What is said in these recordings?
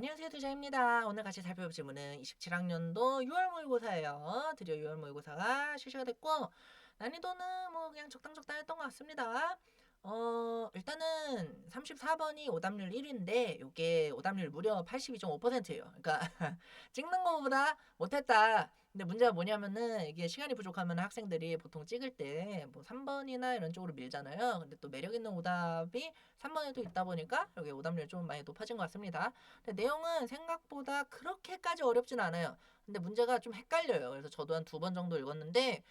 안녕하세요, 두자입니다. 오늘 같이 살펴볼 질문은 27학년도 6월 모의고사예요. 드디어 6월 모의고사가 실시가 됐고, 난이도는 뭐 그냥 적당했던 것 같습니다. 일단은 34번이 오답률 1인데, 요게 오답률 무려 82.5%예요. 그러니까 찍는 거보다 못했다. 근데 문제가 뭐냐면은 이게 시간이 부족하면 학생들이 보통 찍을 때 뭐 3번이나 이런 쪽으로 밀잖아요. 근데 또 매력 있는 오답이 3번에도 있다 보니까 여기 오답률 좀 많이 높아진 것 같습니다. 근데 내용은 생각보다 그렇게까지 어렵진 않아요. 근데 문제가 좀 헷갈려요. 그래서 저도 한 2번 정도 읽었는데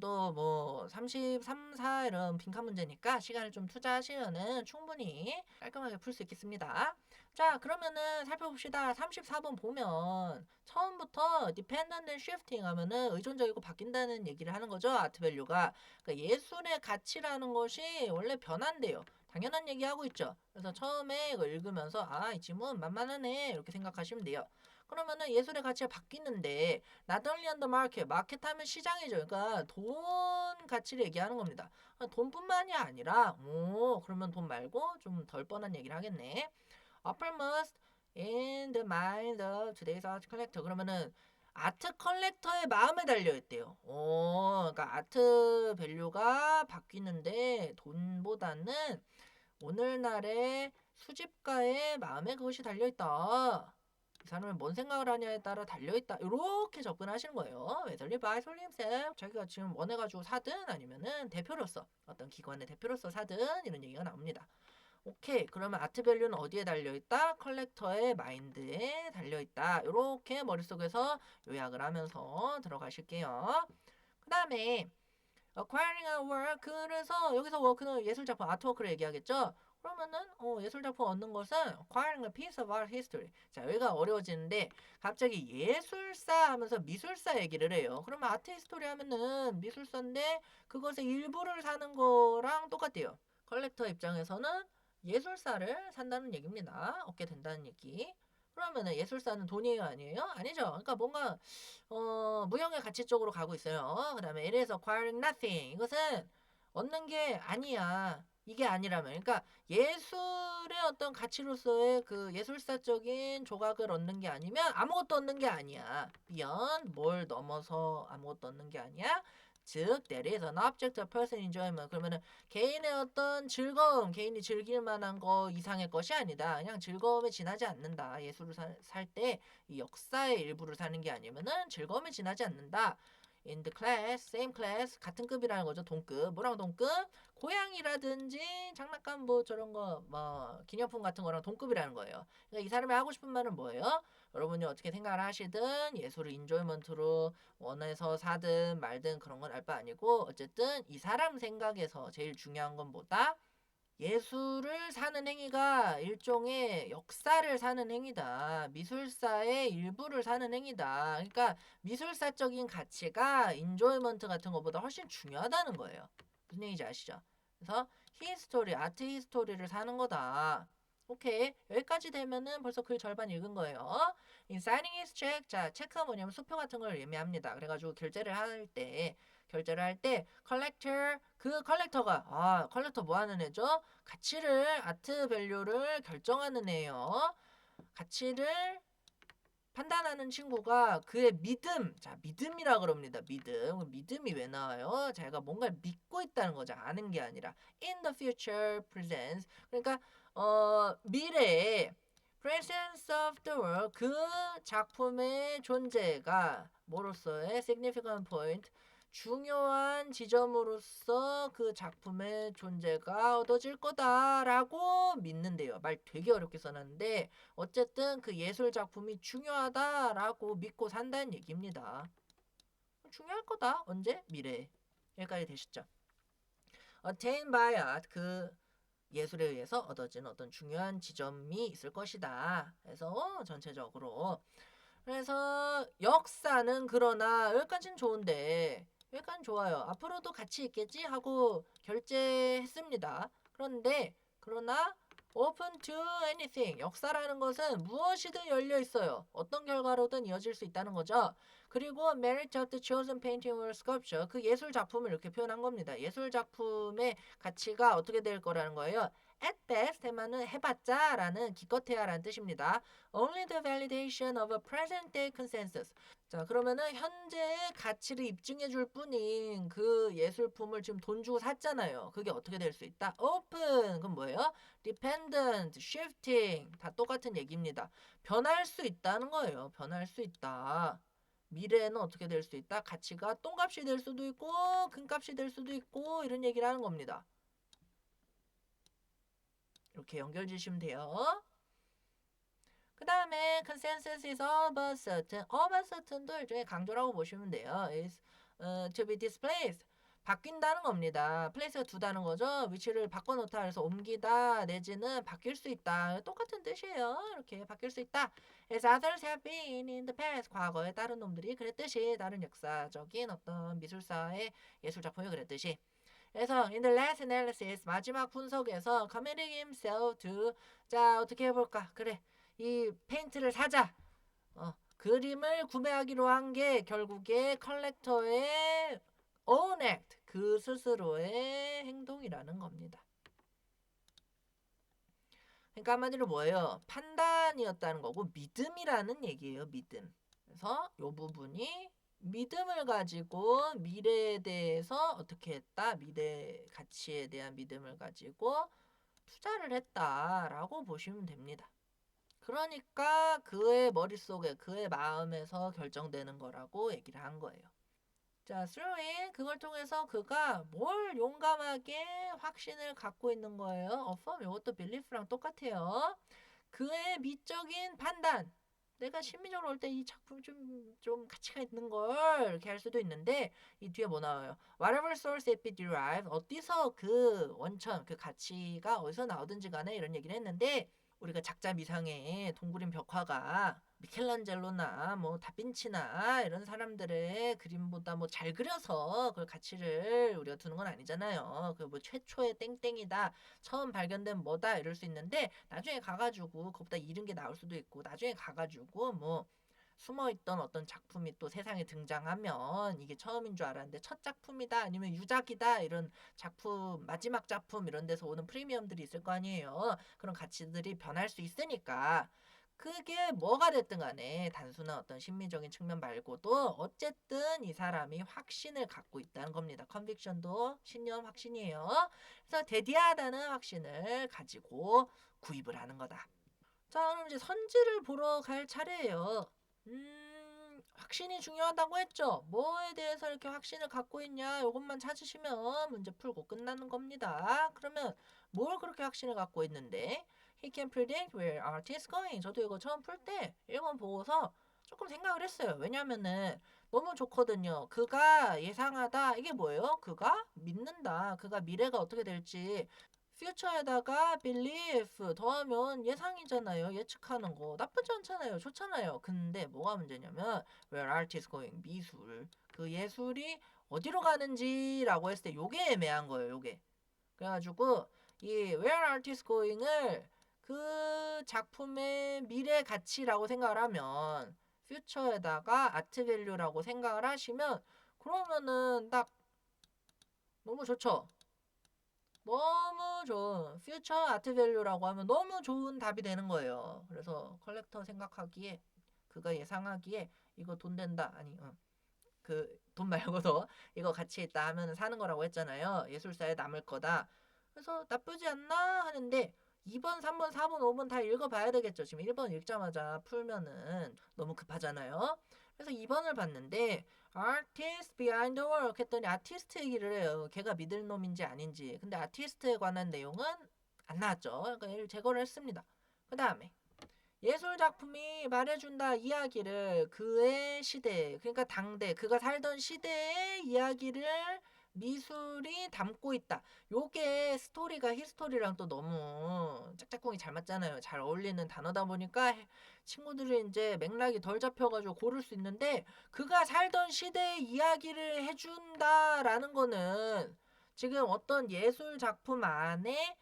또 뭐 33, 4 이런 빈칸 문제니까 시간을 좀 투자하시면은 충분히 깔끔하게 풀 수 있겠습니다. 자, 그러면은 살펴봅시다. 34번 보면 처음부터 dependent and shifting 하면은 의존적이고 바뀐다는 얘기를 하는 거죠. 아트 밸류가. 그러니까 예술의 가치라는 것이 원래 변한대요. 당연한 얘기 하고 있죠. 그래서 처음에 이거 읽으면서 이 지문 만만하네 이렇게 생각하시면 돼요. 그러면은 예술의 가치가 바뀌는데 not only on the market, 마켓 하면 시장이죠. 그러니까 돈 가치를 얘기하는 겁니다. 돈뿐만이 아니라 그러면 돈 말고 좀 덜 뻔한 얘기를 하겠네. uppermost in the mind of today's art collector. 그러면은 아트 컬렉터의 마음에 달려있대요. 그러니까 아트 밸류가 바뀌는데 돈보다는 오늘날의 수집가의 마음에 그것이 달려있다. 이 사람이 뭔 생각을 하냐에 따라 달려있다. 이렇게 접근하시는 거예요. 웨들리 바이 솔리 himself. 자기가 지금 원해가지고 사든 아니면은 대표로서 어떤 기관의 대표로서 사든 이런 얘기가 나옵니다. 오케이. 그러면 아트 밸류는 어디에 달려있다? 컬렉터의 마인드에 달려있다. 이렇게 머릿속에서 요약을 하면서 들어가실게요. 그 다음에 acquiring a work. 그래서 여기서 work는 예술작품, 아트워크를 얘기하겠죠? 그러면은 예술작품 얻는 것은 acquiring a piece of art history. 자, 여기가 어려워지는데 갑자기 예술사 하면서 미술사 얘기를 해요. 그러면 아트 히스토리 하면은 미술사인데 그것의 일부를 사는 거랑 똑같대요. 컬렉터 입장에서는 예술사를 산다는 얘기입니다. 얻게 된다는 얘기. 그러면은 예술사는 돈이에요, 아니에요? 아니죠. 그러니까 뭔가 무형의 가치 쪽으로 가고 있어요. 그 다음에 it is acquiring nothing. 이것은 얻는 게 아니야. 이게 아니라면. 그러니까 예술의 어떤 가치로서의 그 예술사적인 조각을 얻는 게 아니면 아무것도 얻는 게 아니야. beyond 뭘 넘어서 아무것도 얻는 게 아니야. 즉, that is an object of person enjoyment. 그러면은 개인의 어떤 즐거움, 개인이 즐길 만한 거 이상의 것이 아니다. 그냥 즐거움에 지나지 않는다. 예술을 살 때 이 역사의 일부를 사는 게 아니면은 즐거움에 지나지 않는다. In the class, same class, 같은 급이라는 거죠. 동급. 뭐랑 동급? 고양이라든지 장난감 뭐 저런 거, 뭐 기념품 같은 거랑 동급이라는 거예요. 그러니까 이 사람이 하고 싶은 말은 뭐예요? 여러분이 어떻게 생각을 하시든 예술을 인조이먼트로 원해서 사든 말든 그런 건 알 바 아니고 어쨌든 이 사람 생각에서 제일 중요한 건 뭐다? 예술을 사는 행위가 일종의 역사를 사는 행위다. 미술사의 일부를 사는 행위다. 그러니까 미술사적인 가치가 인조이먼트 같은 것보다 훨씬 중요하다는 거예요. 무슨 얘기인지 아시죠? 그래서 히스토리, 아트 히스토리를 사는 거다. 오케이. 여기까지 되면은 벌써 글 절반 읽은 거예요. In signing his check. 자, 체크가 뭐냐면 수표 같은 걸 의미합니다. 그래가지고 결제를 할 때 컬렉터, 그 컬렉터가 컬렉터 뭐 하는 애죠? 가치를, 아트 밸류를 결정하는 애예요. 가치를 판단하는 친구가 그의 믿음, 자, 믿음이라 그럽니다. 믿음. 믿음이 왜 나와요? 자기가 뭔가를 믿고 있다는 거죠. 아는 게 아니라. In the future presence. 그러니까, 미래에 presence of the world. 그 작품의 존재가 뭐로서의 significant point. 중요한 지점으로서 그 작품의 존재가 얻어질 거다라고 믿는데요. 말 되게 어렵게 써놨는데 어쨌든 그 예술 작품이 중요하다라고 믿고 산다는 얘기입니다. 중요할 거다. 언제? 미래에. 여기까지 되셨죠? Attained by art. 그 예술에 의해서 얻어진 어떤 중요한 지점이 있을 것이다. 그래서 전체적으로. 그래서 역사는 그러나 여기까지는 좋은데 여기까지는 좋아요. 앞으로도 가치 있겠지 하고 결제했습니다. 그러나 open to anything. 역사라는 것은 무엇이든 열려 있어요. 어떤 결과로든 이어질 수 있다는 거죠. 그리고 merit of the chosen painting or sculpture. 그 예술 작품을 이렇게 표현한 겁니다. 예술 작품의 가치가 어떻게 될 거라는 거예요. at best 해만은 해봤자 라는 기껏해야 라는 뜻입니다. only the validation of a present day consensus. 자, 그러면은 현재의 가치를 입증해 줄 뿐인 그 예술품을 지금 돈 주고 샀잖아요. 그게 어떻게 될 수 있다? open. 그럼 뭐예요? dependent, shifting. 다 똑같은 얘기입니다. 변할 수 있다는 거예요. 변할 수 있다. 미래에는 어떻게 될 수 있다? 가치가 똥값이 될 수도 있고 금값이 될 수도 있고 이런 얘기를 하는 겁니다. 이렇게 연결 지시면 돼요. 그 다음에 consensus is of a certain, of a certain도 일종의 강조라고 보시면 돼요. is to be displaced. 바뀐다는 겁니다. place가 두다는 거죠. 위치를 바꿔놓다 해서 옮기다 내지는 바뀔 수 있다. 똑같은 뜻이에요. 이렇게 바뀔 수 있다. As others have been in the past. 과거에 다른 놈들이 그랬듯이 다른 역사적인 어떤 미술사의 예술작품이 그랬듯이. 그래서 in the last analysis 마지막 분석에서 committing himself to 자 어떻게 해볼까 그래 이 페인트를 사자 그림을 구매하기로 한 게 결국에 컬렉터의 own act 그 스스로의 행동이라는 겁니다. 그러니까 한마디로 뭐예요? 판단이었다는 거고 믿음이라는 얘기예요. 믿음. 그래서 이 부분이 믿음을 가지고 미래에 대해서 어떻게 했다? 미래 가치에 대한 믿음을 가지고 투자를 했다라고 보시면 됩니다. 그러니까 그의 머릿속에 그의 마음에서 결정되는 거라고 얘기를 한 거예요. 자, through 그걸 통해서 그가 뭘 용감하게 확신을 갖고 있는 거예요. affirm 이것도 belief랑 똑같아요. 그의 미적인 판단. 내가 심리적으로 볼 때 이 작품 좀 가치가 있는 걸 이렇게 할 수도 있는데 이 뒤에 뭐 나와요? Whatever source it be derived 어디서 그 원천 그 가치가 어디서 나오든지 간에 이런 얘기를 했는데 우리가 작자 미상의 동그림 벽화가 미켈란젤로나 뭐 다빈치나 이런 사람들의 그림보다 뭐 잘 그려서 그 가치를 우리가 두는 건 아니잖아요. 그 뭐 최초의 땡땡이다, 처음 발견된 뭐다 이럴 수 있는데 나중에 가가지고 그것보다 이른 게 나올 수도 있고 나중에 가가지고 뭐 숨어있던 어떤 작품이 또 세상에 등장하면 이게 처음인 줄 알았는데 첫 작품이다 아니면 유작이다 이런 작품 마지막 작품 이런 데서 오는 프리미엄들이 있을 거 아니에요. 그런 가치들이 변할 수 있으니까 그게 뭐가 됐든 간에 단순한 어떤 심리적인 측면 말고도 어쨌든 이 사람이 확신을 갖고 있다는 겁니다. 컨빅션도 신념 확신이에요. 그래서 대디하다는 확신을 가지고 구입을 하는 거다. 자, 그럼 이제 선지를 보러 갈 차례예요. 확신이 중요하다고 했죠. 뭐에 대해서 이렇게 확신을 갖고 있냐, 이것만 찾으시면 문제 풀고 끝나는 겁니다. 그러면 뭘 그렇게 확신을 갖고 있는데? He can predict where art is going. 저도 이거 처음 풀 때 1번 보고서 조금 생각을 했어요. 왜냐면은 너무 좋거든요. 그가 예상하다. 이게 뭐예요? 그가 믿는다. 그가 미래가 어떻게 될지. future에다가 believe 더하면 예상이잖아요. 예측하는 거. 나쁘지 않잖아요. 좋잖아요. 근데 뭐가 문제냐면 where art is going 미술. 그 예술이 어디로 가는지라고 했을 때 요게 애매한 거예요. 요게. 그래가지고 이 where art is going을 그 작품의 미래 가치라고 생각을 하면 future에다가 art value라고 생각을 하시면 그러면은 딱 너무 좋죠. 너무 좋은 퓨처 아트 밸류라고 하면 너무 좋은 답이 되는 거예요. 그래서 컬렉터 생각하기에 그가 예상하기에 이거 돈 된다. 아니 그 돈 말고도 이거 가치 있다 하면 사는 거라고 했잖아요. 예술사에 남을 거다. 그래서 나쁘지 않나 하는데 2번, 3번, 4번, 5번 다 읽어봐야 되겠죠. 지금 1번 읽자마자 풀면은 너무 급하잖아요. 그래서 2번을 봤는데 artist behind the work 했더니 아티스트 얘기를 해요. 걔가 믿을 놈인지 아닌지. 근데 아티스트에 관한 내용은 안 나왔죠. 그러니까 얘를 제거를 했습니다. 그 다음에 예술 작품이 말해준다 이야기를 그의 시대, 그러니까 당대, 그가 살던 시대의 이야기를 미술이 담고 있다. 요게 스토리가 히스토리랑 또 너무 짝짝꿍이 잘 맞잖아요. 잘 어울리는 단어다 보니까 친구들이 이제 맥락이 덜 잡혀가지고 고를 수 있는데 그가 살던 시대의 이야기를 해준다라는 거는 지금 어떤 예술 작품 안에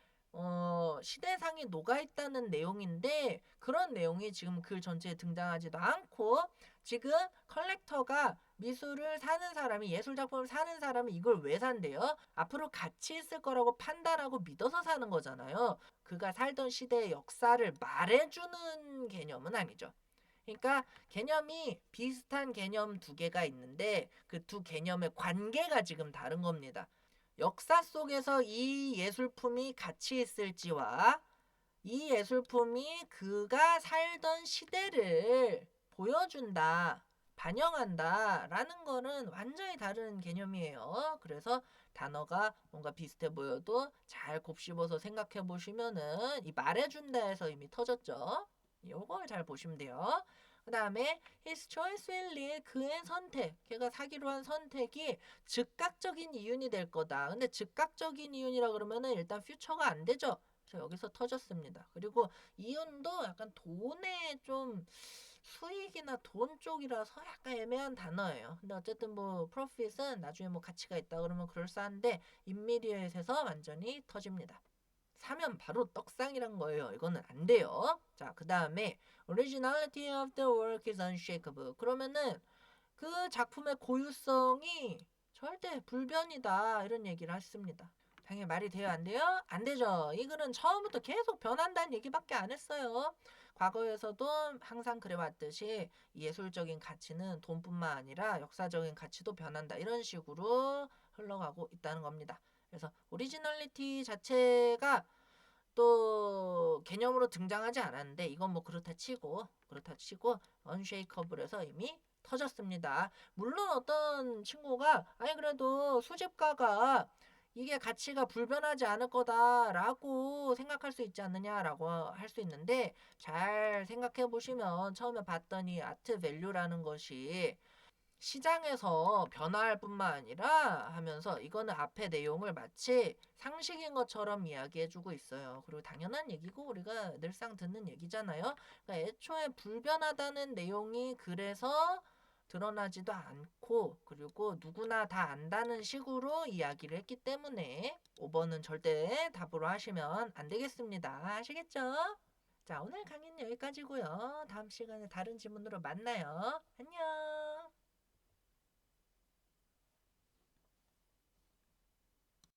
시대상이 녹아있다는 내용인데 그런 내용이 지금 글 전체에 등장하지도 않고 지금 컬렉터가 미술을 사는 사람이 예술 작품을 사는 사람이 이걸 왜 산대요? 앞으로 가치 있을 거라고 판단하고 믿어서 사는 거잖아요. 그가 살던 시대의 역사를 말해주는 개념은 아니죠. 그러니까 개념이 비슷한 개념 두 개가 있는데 그 두 개념의 관계가 지금 다른 겁니다. 역사 속에서 이 예술품이 가치 있을지와 이 예술품이 그가 살던 시대를 보여준다, 반영한다 라는 거는 완전히 다른 개념이에요. 그래서 단어가 뭔가 비슷해 보여도 잘 곱씹어서 생각해 보시면은 이 말해준다에서 이미 터졌죠. 요걸 잘 보시면 돼요. 그 다음에 his choice will lead, 그의 선택, 걔가 사기로 한 선택이 즉각적인 이윤이 될 거다. 근데 즉각적인 이윤이라 그러면은 일단 퓨처가 안 되죠. 그래서 여기서 터졌습니다. 그리고 이윤도 약간 돈의 좀 수익이나 돈 쪽이라서 약간 애매한 단어예요. 근데 어쨌든 뭐 profit은 나중에 뭐 가치가 있다 그러면 그럴싸한데 immediate에서 완전히 터집니다. 사면 바로 떡상이란 거예요. 이거는 안 돼요. 자, 그 다음에 originality of the work is unshakable. 그러면은 그 작품의 고유성이 절대 불변이다. 이런 얘기를 했습니다. 당연히 말이 돼요? 안 돼요? 안 되죠. 이 글은 처음부터 계속 변한다는 얘기밖에 안 했어요. 과거에서도 항상 그래왔듯이 예술적인 가치는 돈뿐만 아니라 역사적인 가치도 변한다. 이런 식으로 흘러가고 있다는 겁니다. 그래서 오리지널리티 자체가 또 개념으로 등장하지 않았는데 이건 뭐 그렇다 치고 언쉐이커블에서 이미 터졌습니다. 물론 어떤 친구가 아니 그래도 수집가가 이게 가치가 불변하지 않을 거다라고 생각할 수 있지 않느냐라고 할 수 있는데 잘 생각해 보시면 처음에 봤더니 아트 밸류라는 것이 시장에서 변화할 뿐만 아니라 하면서 이거는 앞의 내용을 마치 상식인 것처럼 이야기해주고 있어요. 그리고 당연한 얘기고 우리가 늘상 듣는 얘기잖아요. 그러니까 애초에 불변하다는 내용이 그래서 드러나지도 않고 그리고 누구나 다 안다는 식으로 이야기를 했기 때문에 5번은 절대 답으로 하시면 안 되겠습니다. 아시겠죠? 자, 오늘 강의는 여기까지고요. 다음 시간에 다른 질문으로 만나요. 안녕.